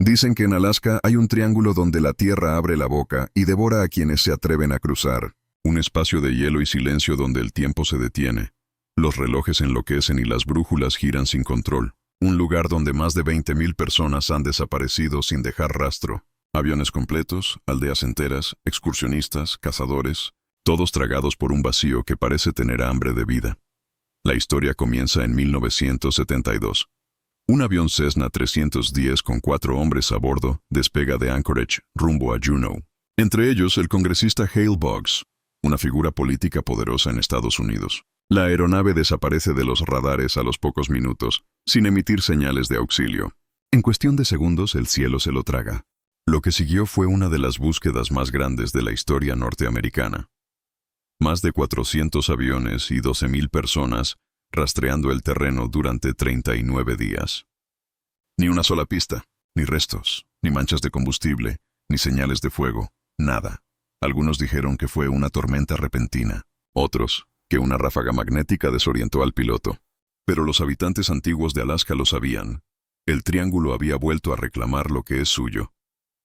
Dicen que en Alaska hay un triángulo donde la tierra abre la boca y devora a quienes se atreven a cruzar. Un espacio de hielo y silencio donde el tiempo se detiene. Los relojes enloquecen y las brújulas giran sin control. Un lugar donde más de 20,000 personas han desaparecido sin dejar rastro. Aviones completos, aldeas enteras, excursionistas, cazadores, todos tragados por un vacío que parece tener hambre de vida. La historia comienza en 1972. Un avión Cessna 310 con 4 hombres a bordo despega de Anchorage rumbo a Juneau. Entre ellos el congresista Hale Boggs, una figura política poderosa en Estados Unidos. La aeronave desaparece de los radares a los pocos minutos, sin emitir señales de auxilio. En cuestión de segundos el cielo se lo traga. Lo que siguió fue una de las búsquedas más grandes de la historia norteamericana. Más de 400 aviones y 12,000 personas rastreando el terreno durante 39 días. Ni una sola pista, ni restos, ni manchas de combustible, ni señales de fuego, nada. Algunos dijeron que fue una tormenta repentina, otros, que una ráfaga magnética desorientó al piloto. Pero los habitantes antiguos de Alaska lo sabían. El triángulo había vuelto a reclamar lo que es suyo.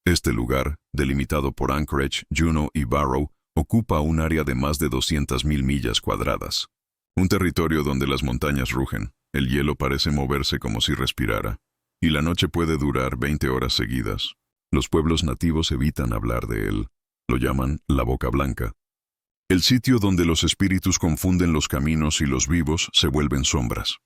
Este lugar, delimitado por Anchorage, Juneau y Barrow, ocupa un área de más de 200,000 millas cuadradas. Un territorio donde las montañas rugen, el hielo parece moverse como si respirara, y la noche puede durar 20 horas seguidas. Los pueblos nativos evitan hablar de él. Lo llaman la Boca Blanca. El sitio donde los espíritus confunden los caminos y los vivos se vuelven sombras.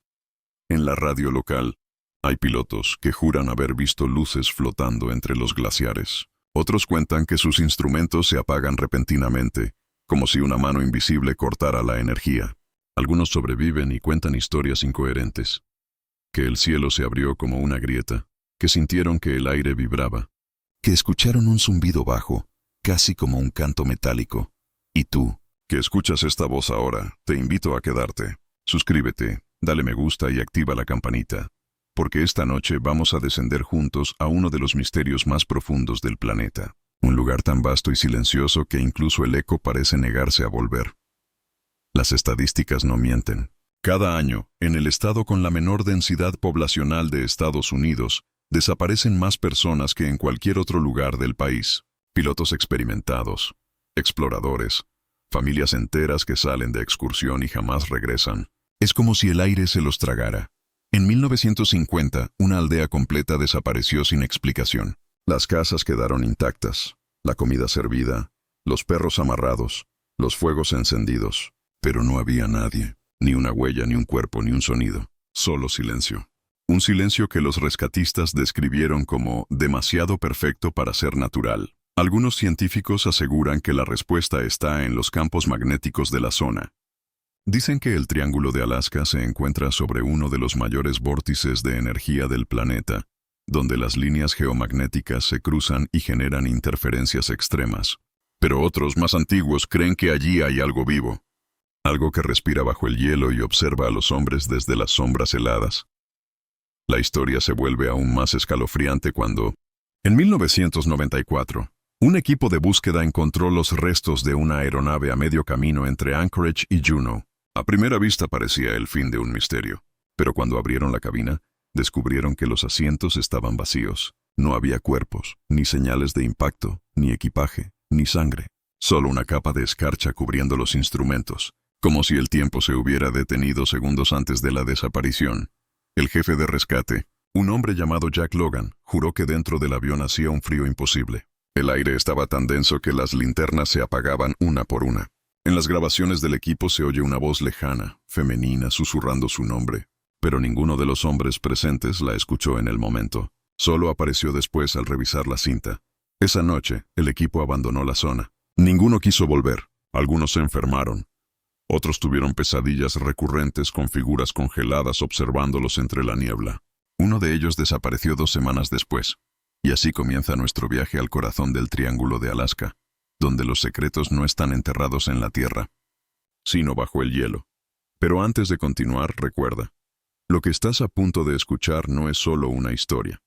En la radio local, hay pilotos que juran haber visto luces flotando entre los glaciares. Otros cuentan que sus instrumentos se apagan repentinamente, como si una mano invisible cortara la energía. Algunos sobreviven y cuentan historias incoherentes. Que el cielo se abrió como una grieta, que sintieron que el aire vibraba, que escucharon un zumbido bajo, casi como un canto metálico. Y tú, que escuchas esta voz ahora, te invito a quedarte. Suscríbete, dale me gusta y activa la campanita, porque esta noche vamos a descender juntos a uno de los misterios más profundos del planeta. Un lugar tan vasto y silencioso que incluso el eco parece negarse a volver. Las estadísticas no mienten. Cada año, en el estado con la menor densidad poblacional de Estados Unidos, desaparecen más personas que en cualquier otro lugar del país. Pilotos experimentados, exploradores, familias enteras que salen de excursión y jamás regresan. Es como si el aire se los tragara. En 1950, una aldea completa desapareció sin explicación. Las casas quedaron intactas, la comida servida, los perros amarrados, los fuegos encendidos. Pero no había nadie, ni una huella, ni un cuerpo, ni un sonido. Solo silencio. Un silencio que los rescatistas describieron como demasiado perfecto para ser natural. Algunos científicos aseguran que la respuesta está en los campos magnéticos de la zona. Dicen que el Triángulo de Alaska se encuentra sobre uno de los mayores vórtices de energía del planeta, donde las líneas geomagnéticas se cruzan y generan interferencias extremas. Pero otros más antiguos creen que allí hay algo vivo. Algo que respira bajo el hielo y observa a los hombres desde las sombras heladas. La historia se vuelve aún más escalofriante cuando, en 1994, un equipo de búsqueda encontró los restos de una aeronave a medio camino entre Anchorage y Juneau. A primera vista parecía el fin de un misterio, pero cuando abrieron la cabina, descubrieron que los asientos estaban vacíos. No había cuerpos, ni señales de impacto, ni equipaje, ni sangre. Solo una capa de escarcha cubriendo los instrumentos. Como si el tiempo se hubiera detenido segundos antes de la desaparición. El jefe de rescate, un hombre llamado Jack Logan, juró que dentro del avión hacía un frío imposible. El aire estaba tan denso que las linternas se apagaban una por una. En las grabaciones del equipo se oye una voz lejana, femenina, susurrando su nombre. Pero ninguno de los hombres presentes la escuchó en el momento. Solo apareció después al revisar la cinta. Esa noche, el equipo abandonó la zona. Ninguno quiso volver. Algunos se enfermaron. Otros tuvieron pesadillas recurrentes con figuras congeladas observándolos entre la niebla. Uno de ellos desapareció 2 semanas después. Y así comienza nuestro viaje al corazón del Triángulo de Alaska, donde los secretos no están enterrados en la tierra, sino bajo el hielo. Pero antes de continuar, recuerda, lo que estás a punto de escuchar no es solo una historia.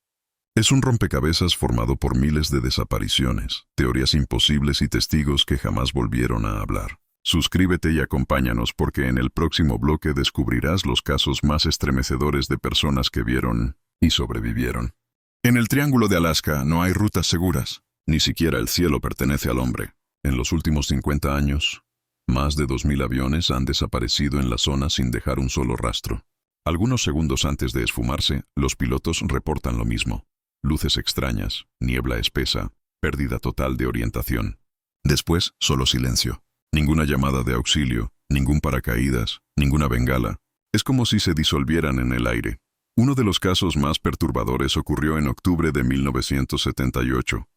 Es un rompecabezas formado por miles de desapariciones, teorías imposibles y testigos que jamás volvieron a hablar. Suscríbete y acompáñanos porque en el próximo bloque descubrirás los casos más estremecedores de personas que vieron y sobrevivieron. En el Triángulo de Alaska no hay rutas seguras. Ni siquiera el cielo pertenece al hombre. En los últimos 50 años, más de 2.000 aviones han desaparecido en la zona sin dejar un solo rastro. Algunos segundos antes de esfumarse, los pilotos reportan lo mismo. Luces extrañas, niebla espesa, pérdida total de orientación. Después, solo silencio. Ninguna llamada de auxilio, ningún paracaídas, ninguna bengala. Es como si se disolvieran en el aire. Uno de los casos más perturbadores ocurrió en octubre de 1978.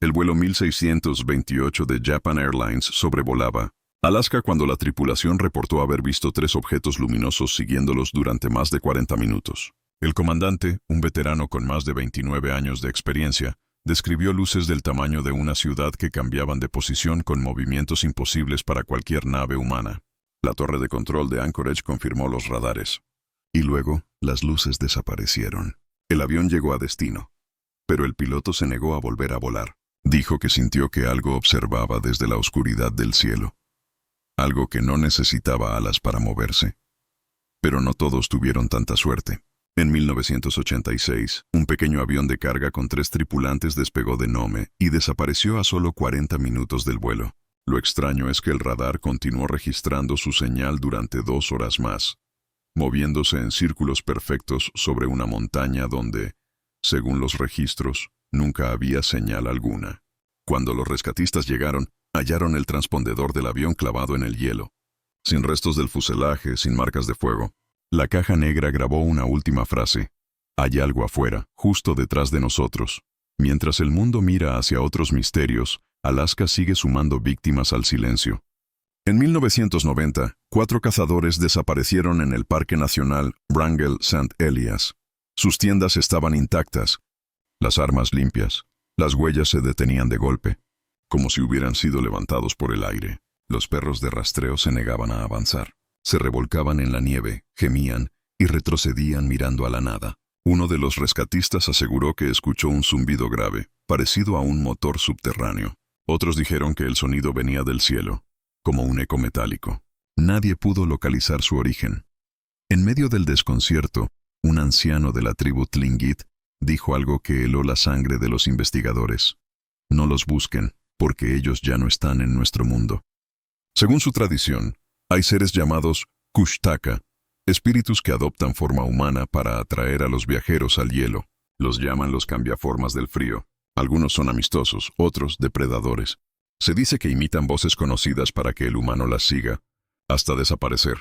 El vuelo 1628 de Japan Airlines sobrevolaba Alaska cuando la tripulación reportó haber visto 3 objetos luminosos siguiéndolos durante más de 40 minutos. El comandante, un veterano con más de 29 años de experiencia, describió luces del tamaño de una ciudad que cambiaban de posición con movimientos imposibles para cualquier nave humana. La torre de control de Anchorage confirmó los radares. Y luego, las luces desaparecieron. El avión llegó a destino. Pero el piloto se negó a volver a volar. Dijo que sintió que algo observaba desde la oscuridad del cielo. Algo que no necesitaba alas para moverse. Pero no todos tuvieron tanta suerte. En 1986, un pequeño avión de carga con 3 tripulantes despegó de Nome y desapareció a solo 40 minutos del vuelo. Lo extraño es que el radar continuó registrando su señal durante 2 horas más, moviéndose en círculos perfectos sobre una montaña donde, según los registros, nunca había señal alguna. Cuando los rescatistas llegaron, hallaron el transpondedor del avión clavado en el hielo, sin restos del fuselaje, sin marcas de fuego. La caja negra grabó una última frase: «Hay algo afuera, justo detrás de nosotros». Mientras el mundo mira hacia otros misterios, Alaska sigue sumando víctimas al silencio. En 1990, 4 cazadores desaparecieron en el Parque Nacional Wrangell-St. Elias. Sus tiendas estaban intactas, las armas limpias, las huellas se detenían de golpe, como si hubieran sido levantados por el aire. Los perros de rastreo se negaban a avanzar. Se revolcaban en la nieve, gemían y retrocedían mirando a la nada. Uno de los rescatistas aseguró que escuchó un zumbido grave, parecido a un motor subterráneo. Otros dijeron que el sonido venía del cielo, como un eco metálico. Nadie pudo localizar su origen. En medio del desconcierto, un anciano de la tribu Tlingit dijo algo que heló la sangre de los investigadores. No los busquen, porque ellos ya no están en nuestro mundo. Según su tradición, hay seres llamados Kushtaka, espíritus que adoptan forma humana para atraer a los viajeros al hielo. Los llaman los cambiaformas del frío. Algunos son amistosos, otros depredadores. Se dice que imitan voces conocidas para que el humano las siga, hasta desaparecer.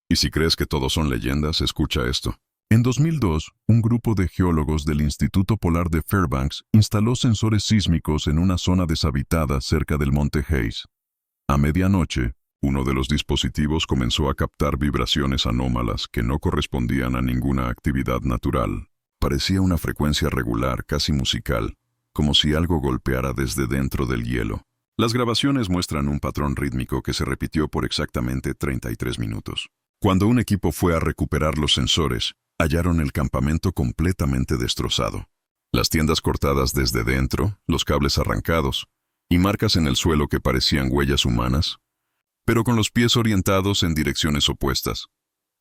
Y si crees que todos son leyendas, escucha esto. En 2002, un grupo de geólogos del Instituto Polar de Fairbanks instaló sensores sísmicos en una zona deshabitada cerca del monte Hayes. A medianoche, uno de los dispositivos comenzó a captar vibraciones anómalas que no correspondían a ninguna actividad natural. Parecía una frecuencia regular, casi musical, como si algo golpeara desde dentro del hielo. Las grabaciones muestran un patrón rítmico que se repitió por exactamente 33 minutos. Cuando un equipo fue a recuperar los sensores, hallaron el campamento completamente destrozado. Las tiendas cortadas desde dentro, los cables arrancados, y marcas en el suelo que parecían huellas humanas, pero con los pies orientados en direcciones opuestas.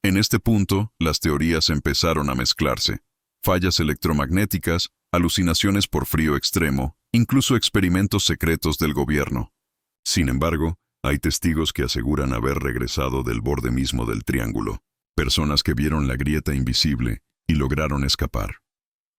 En este punto, las teorías empezaron a mezclarse. Fallas electromagnéticas, alucinaciones por frío extremo, incluso experimentos secretos del gobierno. Sin embargo, hay testigos que aseguran haber regresado del borde mismo del triángulo, personas que vieron la grieta invisible y lograron escapar.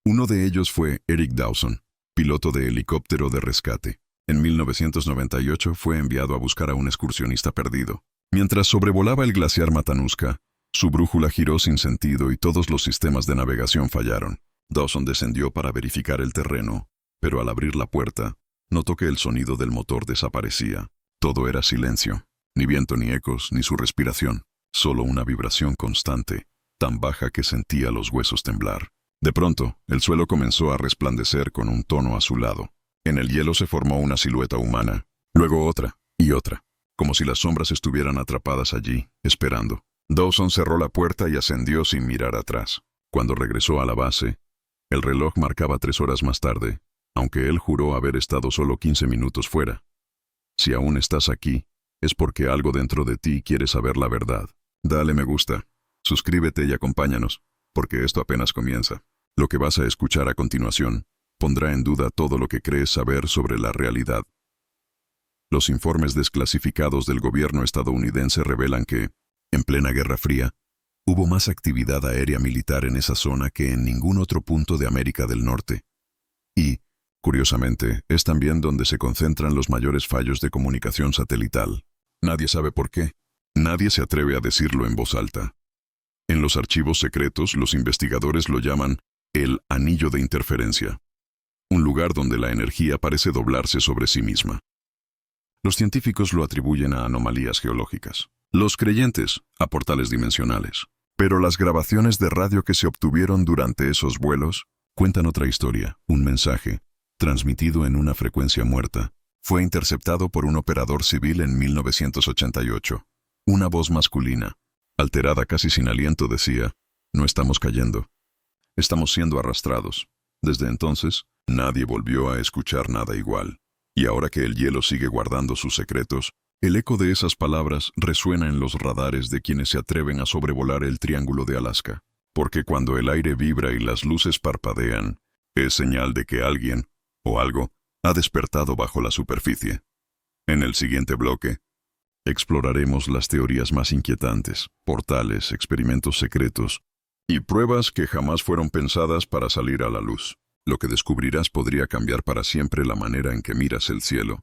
Uno de ellos fue Eric Dawson, piloto de helicóptero de rescate. En 1998 fue enviado a buscar a un excursionista perdido. Mientras sobrevolaba el glaciar Matanuska, su brújula giró sin sentido y todos los sistemas de navegación fallaron. Dawson descendió para verificar el terreno, pero al abrir la puerta, notó que el sonido del motor desaparecía. Todo era silencio, ni viento ni ecos, ni su respiración, solo una vibración constante, tan baja que sentía los huesos temblar. De pronto, el suelo comenzó a resplandecer con un tono azulado. En el hielo se formó una silueta humana, luego otra y otra, como si las sombras estuvieran atrapadas allí, esperando. Dawson cerró la puerta y ascendió sin mirar atrás. Cuando regresó a la base, el reloj marcaba 3 horas más tarde, aunque él juró haber estado solo 15 minutos fuera. Si aún estás aquí, es porque algo dentro de ti quiere saber la verdad. Dale me gusta, suscríbete y acompáñanos, porque esto apenas comienza. Lo que vas a escuchar a continuación pondrá en duda todo lo que crees saber sobre la realidad. Los informes desclasificados del gobierno estadounidense revelan que, en plena Guerra Fría, hubo más actividad aérea militar en esa zona que en ningún otro punto de América del Norte. Y, curiosamente, es también donde se concentran los mayores fallos de comunicación satelital. Nadie sabe por qué. Nadie se atreve a decirlo en voz alta. En los archivos secretos, los investigadores lo llaman el anillo de interferencia, un lugar donde la energía parece doblarse sobre sí misma. Los científicos lo atribuyen a anomalías geológicas. Los creyentes, a portales dimensionales. Pero las grabaciones de radio que se obtuvieron durante esos vuelos cuentan otra historia. Un mensaje, transmitido en una frecuencia muerta, fue interceptado por un operador civil en 1988. Una voz masculina, alterada casi sin aliento, decía: «No estamos cayendo. Estamos siendo arrastrados». Desde entonces, nadie volvió a escuchar nada igual. Y ahora que el hielo sigue guardando sus secretos, el eco de esas palabras resuena en los radares de quienes se atreven a sobrevolar el Triángulo de Alaska. Porque cuando el aire vibra y las luces parpadean, es señal de que alguien, o algo, ha despertado bajo la superficie. En el siguiente bloque, exploraremos las teorías más inquietantes, portales, experimentos secretos y pruebas que jamás fueron pensadas para salir a la luz. Lo que descubrirás podría cambiar para siempre la manera en que miras el cielo.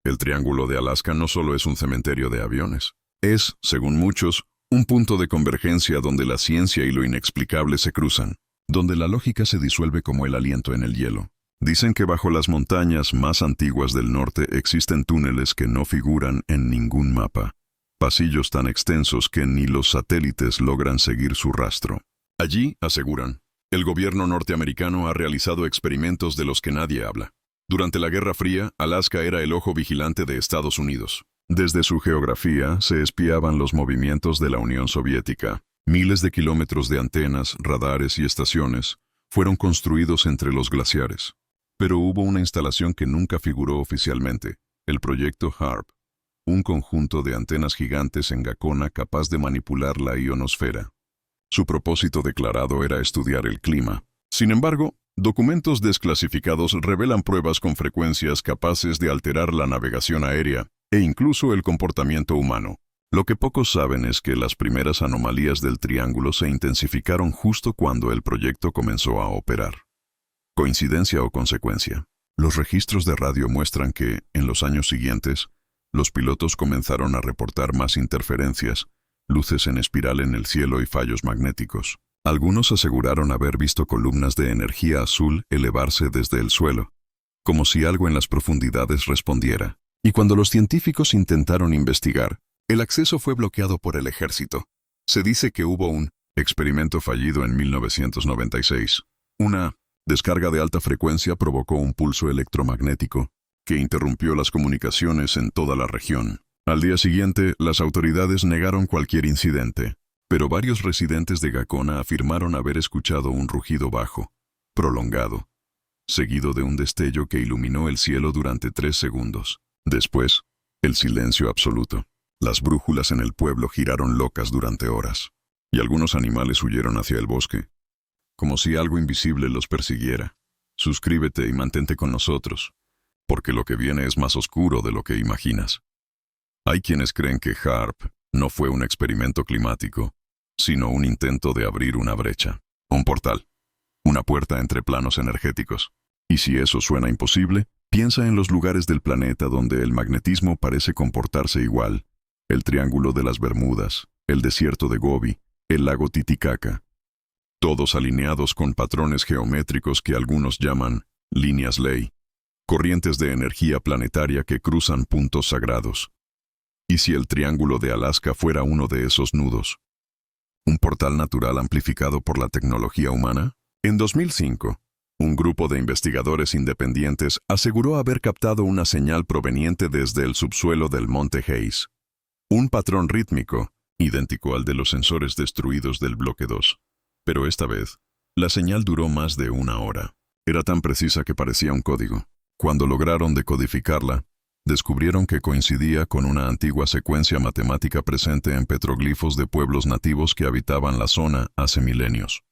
El Triángulo de Alaska no solo es un cementerio de aviones. Es, según muchos, un punto de convergencia donde la ciencia y lo inexplicable se cruzan, donde la lógica se disuelve como el aliento en el hielo. Dicen que bajo las montañas más antiguas del norte existen túneles que no figuran en ningún mapa, pasillos tan extensos que ni los satélites logran seguir su rastro. Allí, aseguran, el gobierno norteamericano ha realizado experimentos de los que nadie habla. Durante la Guerra Fría, Alaska era el ojo vigilante de Estados Unidos. Desde su geografía se espiaban los movimientos de la Unión Soviética. Miles de kilómetros de antenas, radares y estaciones fueron construidos entre los glaciares. Pero hubo una instalación que nunca figuró oficialmente, el proyecto HAARP, un conjunto de antenas gigantes en Gakona capaz de manipular la ionosfera. Su propósito declarado era estudiar el clima. Sin embargo, documentos desclasificados revelan pruebas con frecuencias capaces de alterar la navegación aérea e incluso el comportamiento humano. Lo que pocos saben es que las primeras anomalías del Triángulo se intensificaron justo cuando el proyecto comenzó a operar. ¿Coincidencia o consecuencia? Los registros de radio muestran que, en los años siguientes, los pilotos comenzaron a reportar más interferencias, luces en espiral en el cielo y fallos magnéticos. Algunos aseguraron haber visto columnas de energía azul elevarse desde el suelo, como si algo en las profundidades respondiera. Y cuando los científicos intentaron investigar, el acceso fue bloqueado por el ejército. Se dice que hubo un experimento fallido en 1996. Una descarga de alta frecuencia provocó un pulso electromagnético que interrumpió las comunicaciones en toda la región. Al día siguiente, las autoridades negaron cualquier incidente, pero varios residentes de Gakona afirmaron haber escuchado un rugido bajo, prolongado, seguido de un destello que iluminó el cielo durante 3 segundos. Después, el silencio absoluto. Las brújulas en el pueblo giraron locas durante horas, y algunos animales huyeron hacia el bosque, como si algo invisible los persiguiera. Suscríbete y mantente con nosotros, porque lo que viene es más oscuro de lo que imaginas. Hay quienes creen que HAARP no fue un experimento climático, sino un intento de abrir una brecha, un portal, una puerta entre planos energéticos. Y si eso suena imposible, piensa en los lugares del planeta donde el magnetismo parece comportarse igual: el Triángulo de las Bermudas, el desierto de Gobi, el lago Titicaca. Todos alineados con patrones geométricos que algunos llaman líneas ley, corrientes de energía planetaria que cruzan puntos sagrados. ¿Y si el Triángulo de Alaska fuera uno de esos nudos? ¿Un portal natural amplificado por la tecnología humana? En 2005, un grupo de investigadores independientes aseguró haber captado una señal proveniente desde el subsuelo del Monte Hayes. Un patrón rítmico, idéntico al de los sensores destruidos del Bloque 2. Pero esta vez, la señal duró más de 1 hora. Era tan precisa que parecía un código. Cuando lograron decodificarla, descubrieron que coincidía con una antigua secuencia matemática presente en petroglifos de pueblos nativos que habitaban la zona hace milenios.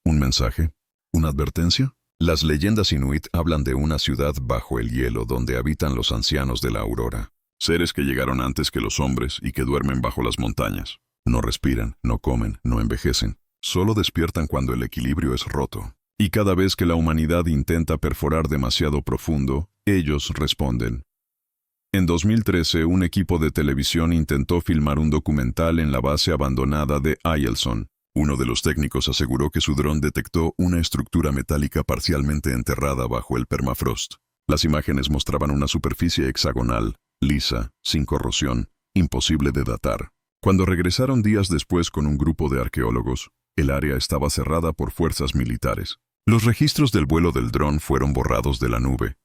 ¿Un mensaje? ¿Una advertencia? Las leyendas inuit hablan de una ciudad bajo el hielo donde habitan los ancianos de la aurora. Seres que llegaron antes que los hombres y que duermen bajo las montañas. No respiran, no comen, no envejecen. Solo despiertan cuando el equilibrio es roto. Y cada vez que la humanidad intenta perforar demasiado profundo, ellos responden. En 2013, un equipo de televisión intentó filmar un documental en la base abandonada de Eielson. Uno de los técnicos aseguró que su dron detectó una estructura metálica parcialmente enterrada bajo el permafrost. Las imágenes mostraban una superficie hexagonal, lisa, sin corrosión, imposible de datar. Cuando regresaron días después con un grupo de arqueólogos, el área estaba cerrada por fuerzas militares. Los registros del vuelo del dron fueron borrados de la nube.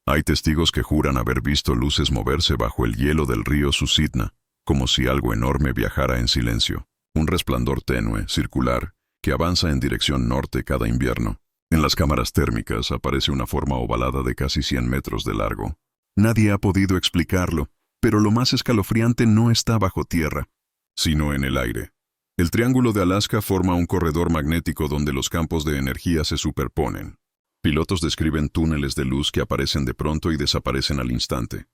Hay testigos que juran haber visto luces moverse bajo el hielo del río Susitna, como si algo enorme viajara en silencio. Un resplandor tenue, circular, que avanza en dirección norte cada invierno. En las cámaras térmicas aparece una forma ovalada de casi 100 metros de largo. Nadie ha podido explicarlo, pero lo más escalofriante no está bajo tierra, sino en el aire. El Triángulo de Alaska forma un corredor magnético donde los campos de energía se superponen. Pilotos describen túneles de luz que aparecen de pronto y desaparecen al instante.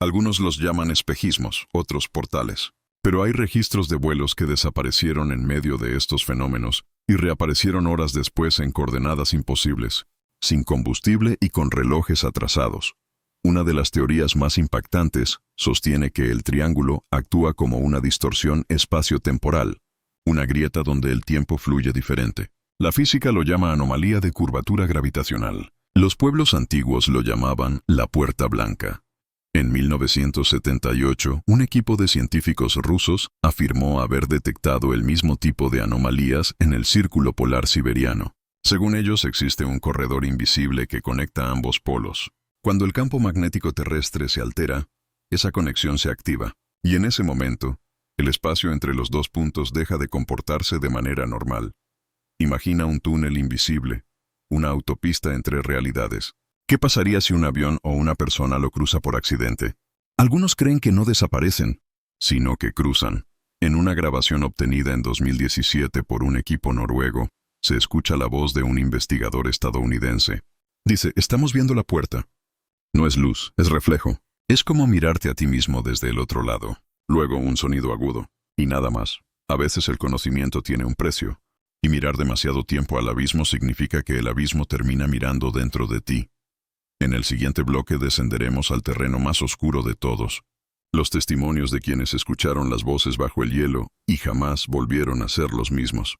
Algunos los llaman espejismos, otros portales. Pero hay registros de vuelos que desaparecieron en medio de estos fenómenos y reaparecieron horas después en coordenadas imposibles, sin combustible y con relojes atrasados. Una de las teorías más impactantes sostiene que el triángulo actúa como una distorsión espacio-temporal, una grieta donde el tiempo fluye diferente. La física lo llama anomalía de curvatura gravitacional. Los pueblos antiguos lo llamaban la Puerta Blanca. En 1978, un equipo de científicos rusos afirmó haber detectado el mismo tipo de anomalías en el círculo polar siberiano. Según ellos, existe un corredor invisible que conecta ambos polos. Cuando el campo magnético terrestre se altera, esa conexión se activa, y en ese momento, el espacio entre los dos puntos deja de comportarse de manera normal. Imagina un túnel invisible, una autopista entre realidades. ¿Qué pasaría si un avión o una persona lo cruza por accidente? Algunos creen que no desaparecen, sino que cruzan. En una grabación obtenida en 2017 por un equipo noruego, se escucha la voz de un investigador estadounidense. Dice, estamos viendo la puerta. No es luz, es reflejo. Es como mirarte a ti mismo desde el otro lado. Luego un sonido agudo, y nada más. A veces el conocimiento tiene un precio, y mirar demasiado tiempo al abismo significa que el abismo termina mirando dentro de ti. En el siguiente bloque descenderemos al terreno más oscuro de todos, los testimonios de quienes escucharon las voces bajo el hielo y jamás volvieron a ser los mismos.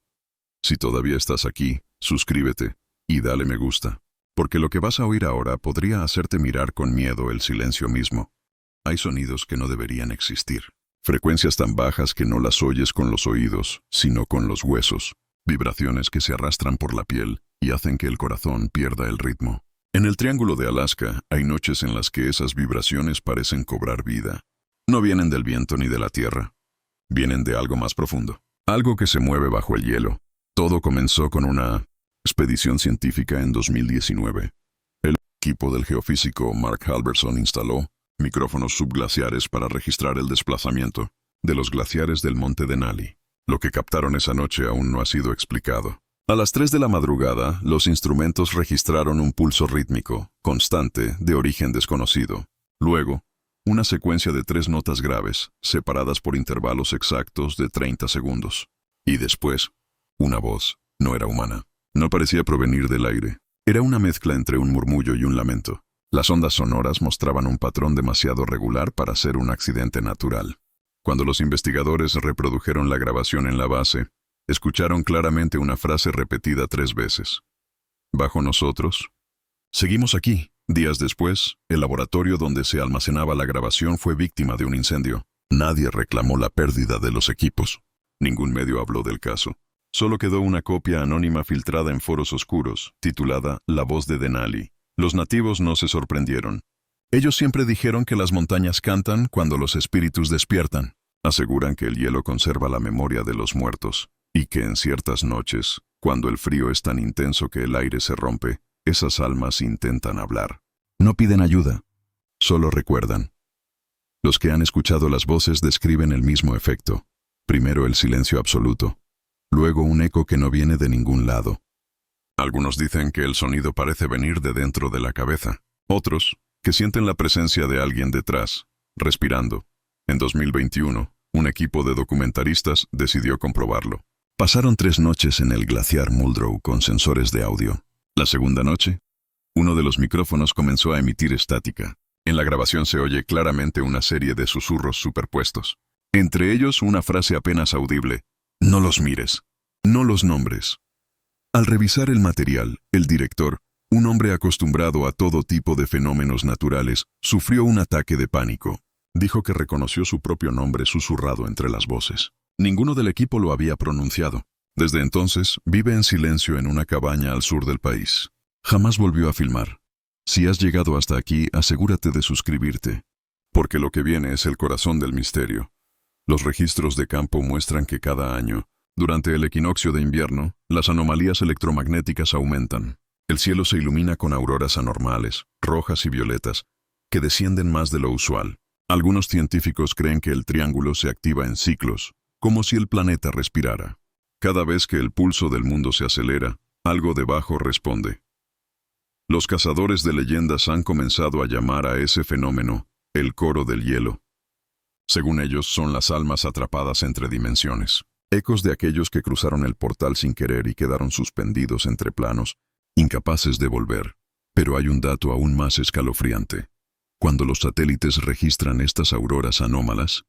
Si todavía estás aquí, suscríbete y dale me gusta, porque lo que vas a oír ahora podría hacerte mirar con miedo el silencio mismo. Hay sonidos que no deberían existir, frecuencias tan bajas que no las oyes con los oídos, sino con los huesos, vibraciones que se arrastran por la piel y hacen que el corazón pierda el ritmo. En el Triángulo de Alaska hay noches en las que esas vibraciones parecen cobrar vida. No vienen del viento ni de la tierra. Vienen de algo más profundo. Algo que se mueve bajo el hielo. Todo comenzó con una expedición científica en 2019. El equipo del geofísico Mark Halverson instaló micrófonos subglaciares para registrar el desplazamiento de los glaciares del monte Denali. Lo que captaron esa noche aún no ha sido explicado. A las 3 de la madrugada, los instrumentos registraron un pulso rítmico, constante, de origen desconocido. Luego, una secuencia de 3 notas graves, separadas por intervalos exactos de 30 segundos. Y después, una voz. No era humana. No parecía provenir del aire. Era una mezcla entre un murmullo y un lamento. Las ondas sonoras mostraban un patrón demasiado regular para ser un accidente natural. Cuando los investigadores reprodujeron la grabación en la base, escucharon claramente una frase repetida 3 veces. Bajo nosotros. Seguimos aquí. Días después, el laboratorio donde se almacenaba la grabación fue víctima de un incendio. Nadie reclamó la pérdida de los equipos. Ningún medio habló del caso. Solo quedó una copia anónima filtrada en foros oscuros, titulada La voz de Denali. Los nativos no se sorprendieron. Ellos siempre dijeron que las montañas cantan cuando los espíritus despiertan. Aseguran que el hielo conserva la memoria de los muertos, y que en ciertas noches, cuando el frío es tan intenso que el aire se rompe, esas almas intentan hablar. No piden ayuda, solo recuerdan. Los que han escuchado las voces describen el mismo efecto. Primero el silencio absoluto, luego un eco que no viene de ningún lado. Algunos dicen que el sonido parece venir de dentro de la cabeza. Otros, que sienten la presencia de alguien detrás, respirando. En 2021, un equipo de documentaristas decidió comprobarlo. Pasaron 3 noches en el glaciar Muldrow con sensores de audio. La segunda noche, uno de los micrófonos comenzó a emitir estática. En la grabación se oye claramente una serie de susurros superpuestos. Entre ellos una frase apenas audible: «No los mires, no los nombres». Al revisar el material, el director, un hombre acostumbrado a todo tipo de fenómenos naturales, sufrió un ataque de pánico. Dijo que reconoció su propio nombre susurrado entre las voces. Ninguno del equipo lo había pronunciado. Desde entonces, vive en silencio en una cabaña al sur del país. Jamás volvió a filmar. Si has llegado hasta aquí, asegúrate de suscribirte, porque lo que viene es el corazón del misterio. Los registros de campo muestran que cada año, durante el equinoccio de invierno, las anomalías electromagnéticas aumentan. El cielo se ilumina con auroras anormales, rojas y violetas, que descienden más de lo usual. Algunos científicos creen que el triángulo se activa en ciclos, como si el planeta respirara. Cada vez que el pulso del mundo se acelera, algo debajo responde. Los cazadores de leyendas han comenzado a llamar a ese fenómeno el coro del hielo. Según ellos, son las almas atrapadas entre dimensiones. Ecos de aquellos que cruzaron el portal sin querer y quedaron suspendidos entre planos, incapaces de volver. Pero hay un dato aún más escalofriante. Cuando los satélites registran estas auroras anómalas,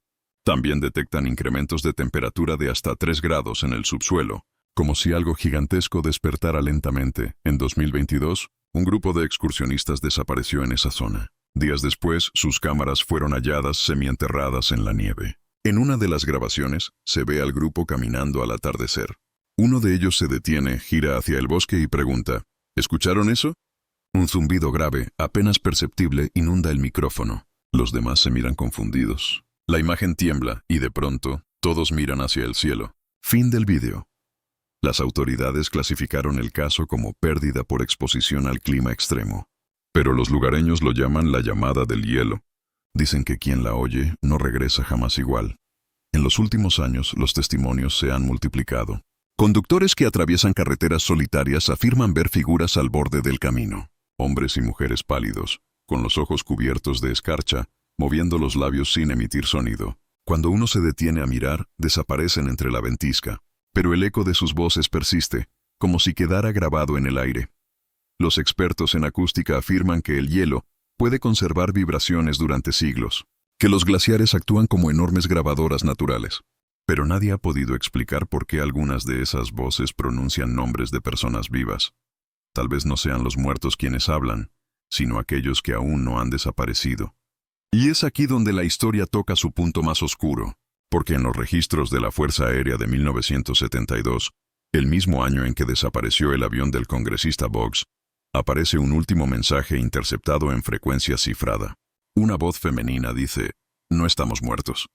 también detectan incrementos de temperatura de hasta 3 grados en el subsuelo, como si algo gigantesco despertara lentamente. En 2022, un grupo de excursionistas desapareció en esa zona. Días después, sus cámaras fueron halladas semienterradas en la nieve. En una de las grabaciones, se ve al grupo caminando al atardecer. Uno de ellos se detiene, gira hacia el bosque y pregunta: ¿escucharon eso? Un zumbido grave, apenas perceptible, inunda el micrófono. Los demás se miran confundidos. La imagen tiembla y de pronto, todos miran hacia el cielo. Fin del vídeo. Las autoridades clasificaron el caso como pérdida por exposición al clima extremo. Pero los lugareños lo llaman la llamada del hielo. Dicen que quien la oye no regresa jamás igual. En los últimos años, los testimonios se han multiplicado. Conductores que atraviesan carreteras solitarias afirman ver figuras al borde del camino. Hombres y mujeres pálidos, con los ojos cubiertos de escarcha, moviendo los labios sin emitir sonido. Cuando uno se detiene a mirar, desaparecen entre la ventisca. Pero el eco de sus voces persiste, como si quedara grabado en el aire. Los expertos en acústica afirman que el hielo puede conservar vibraciones durante siglos, que los glaciares actúan como enormes grabadoras naturales. Pero nadie ha podido explicar por qué algunas de esas voces pronuncian nombres de personas vivas. Tal vez no sean los muertos quienes hablan, sino aquellos que aún no han desaparecido. Y es aquí donde la historia toca su punto más oscuro, porque en los registros de la Fuerza Aérea de 1972, el mismo año en que desapareció el avión del congresista Boggs, aparece un último mensaje interceptado en frecuencia cifrada. Una voz femenina dice: «No estamos muertos.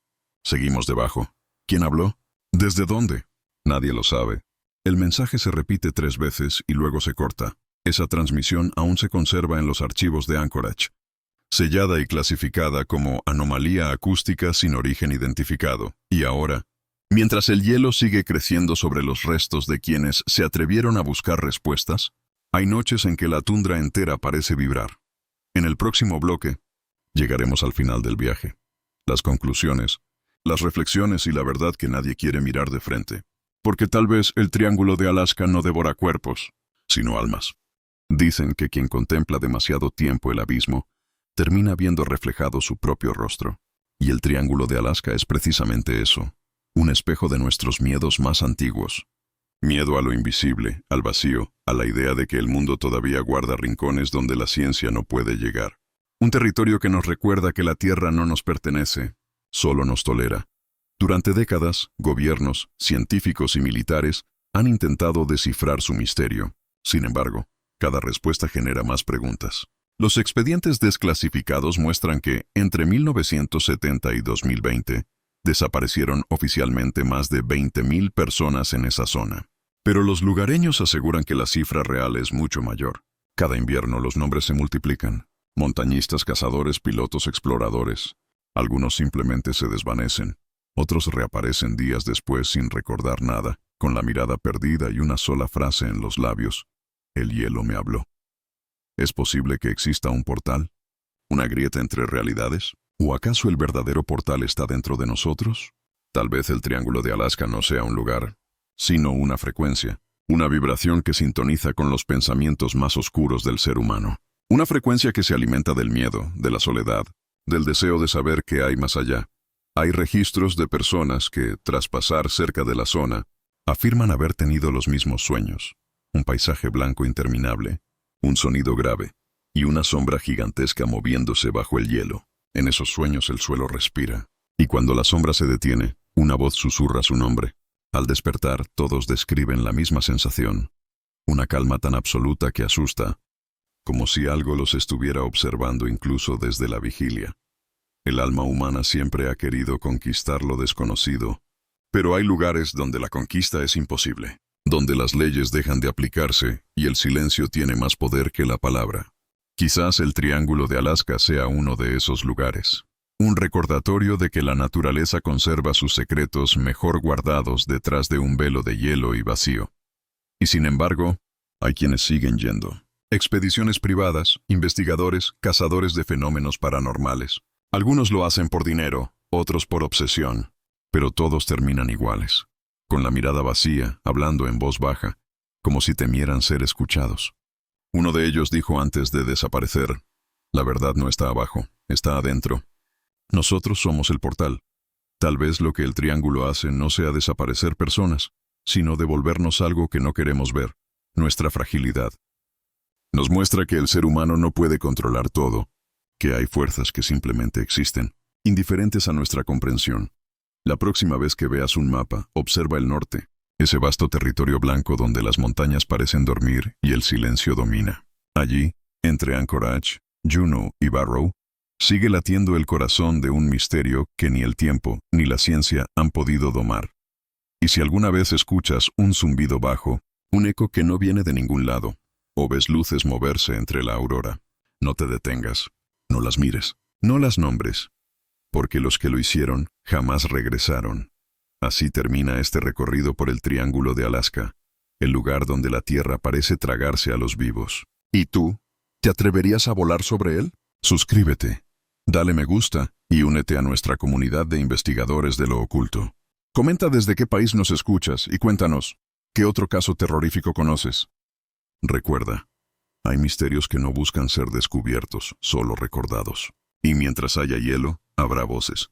Seguimos debajo». ¿Quién habló? ¿Desde dónde? Nadie lo sabe. El mensaje se repite 3 veces y luego se corta. Esa transmisión aún se conserva en los archivos de Anchorage, sellada y clasificada como anomalía acústica sin origen identificado. Y ahora, mientras el hielo sigue creciendo sobre los restos de quienes se atrevieron a buscar respuestas, hay noches en que la tundra entera parece vibrar. En el próximo bloque, llegaremos al final del viaje. Las conclusiones, las reflexiones y la verdad que nadie quiere mirar de frente. Porque tal vez el Triángulo de Alaska no devora cuerpos, sino almas. Dicen que quien contempla demasiado tiempo el abismo, termina viendo reflejado su propio rostro. Y el Triángulo de Alaska es precisamente eso, un espejo de nuestros miedos más antiguos. Miedo a lo invisible, al vacío, a la idea de que el mundo todavía guarda rincones donde la ciencia no puede llegar. Un territorio que nos recuerda que la Tierra no nos pertenece, solo nos tolera. Durante décadas, gobiernos, científicos y militares han intentado descifrar su misterio. Sin embargo, cada respuesta genera más preguntas. Los expedientes desclasificados muestran que, entre 1970 y 2020, desaparecieron oficialmente más de 20.000 personas en esa zona. Pero los lugareños aseguran que la cifra real es mucho mayor. Cada invierno los nombres se multiplican. Montañistas, cazadores, pilotos, exploradores. Algunos simplemente se desvanecen. Otros reaparecen días después sin recordar nada, con la mirada perdida y una sola frase en los labios. El hielo me habló. ¿Es posible que exista un portal? ¿Una grieta entre realidades? ¿O acaso el verdadero portal está dentro de nosotros? Tal vez el Triángulo de Alaska no sea un lugar, sino una frecuencia, una vibración que sintoniza con los pensamientos más oscuros del ser humano. Una frecuencia que se alimenta del miedo, de la soledad, del deseo de saber qué hay más allá. Hay registros de personas que, tras pasar cerca de la zona, afirman haber tenido los mismos sueños. Un paisaje blanco interminable, un sonido grave y una sombra gigantesca moviéndose bajo el hielo. En esos sueños el suelo respira, y cuando la sombra se detiene, una voz susurra su nombre. Al despertar, todos describen la misma sensación, una calma tan absoluta que asusta, como si algo los estuviera observando incluso desde la vigilia. El alma humana siempre ha querido conquistar lo desconocido, pero hay lugares donde la conquista es imposible, donde las leyes dejan de aplicarse y el silencio tiene más poder que la palabra. Quizás el Triángulo de Alaska sea uno de esos lugares. Un recordatorio de que la naturaleza conserva sus secretos mejor guardados detrás de un velo de hielo y vacío. Y sin embargo, hay quienes siguen yendo. Expediciones privadas, investigadores, cazadores de fenómenos paranormales. Algunos lo hacen por dinero, otros por obsesión, pero todos terminan iguales, con la mirada vacía, hablando en voz baja, como si temieran ser escuchados. Uno de ellos dijo antes de desaparecer: la verdad no está abajo, está adentro. Nosotros somos el portal. Tal vez lo que el triángulo hace no sea desaparecer personas, sino devolvernos algo que no queremos ver, nuestra fragilidad. Nos muestra que el ser humano no puede controlar todo, que hay fuerzas que simplemente existen, indiferentes a nuestra comprensión. La próxima vez que veas un mapa, observa el norte, ese vasto territorio blanco donde las montañas parecen dormir y el silencio domina. Allí, entre Anchorage, Juneau y Barrow, sigue latiendo el corazón de un misterio que ni el tiempo ni la ciencia han podido domar. Y si alguna vez escuchas un zumbido bajo, un eco que no viene de ningún lado, o ves luces moverse entre la aurora, no te detengas, no las mires, no las nombres, porque los que lo hicieron jamás regresaron. Así termina este recorrido por el Triángulo de Alaska, el lugar donde la Tierra parece tragarse a los vivos. ¿Y tú? ¿Te atreverías a volar sobre él? Suscríbete, dale me gusta y únete a nuestra comunidad de investigadores de lo oculto. Comenta desde qué país nos escuchas y cuéntanos, ¿qué otro caso terrorífico conoces? Recuerda, hay misterios que no buscan ser descubiertos, solo recordados. Y mientras haya hielo, habrá voces.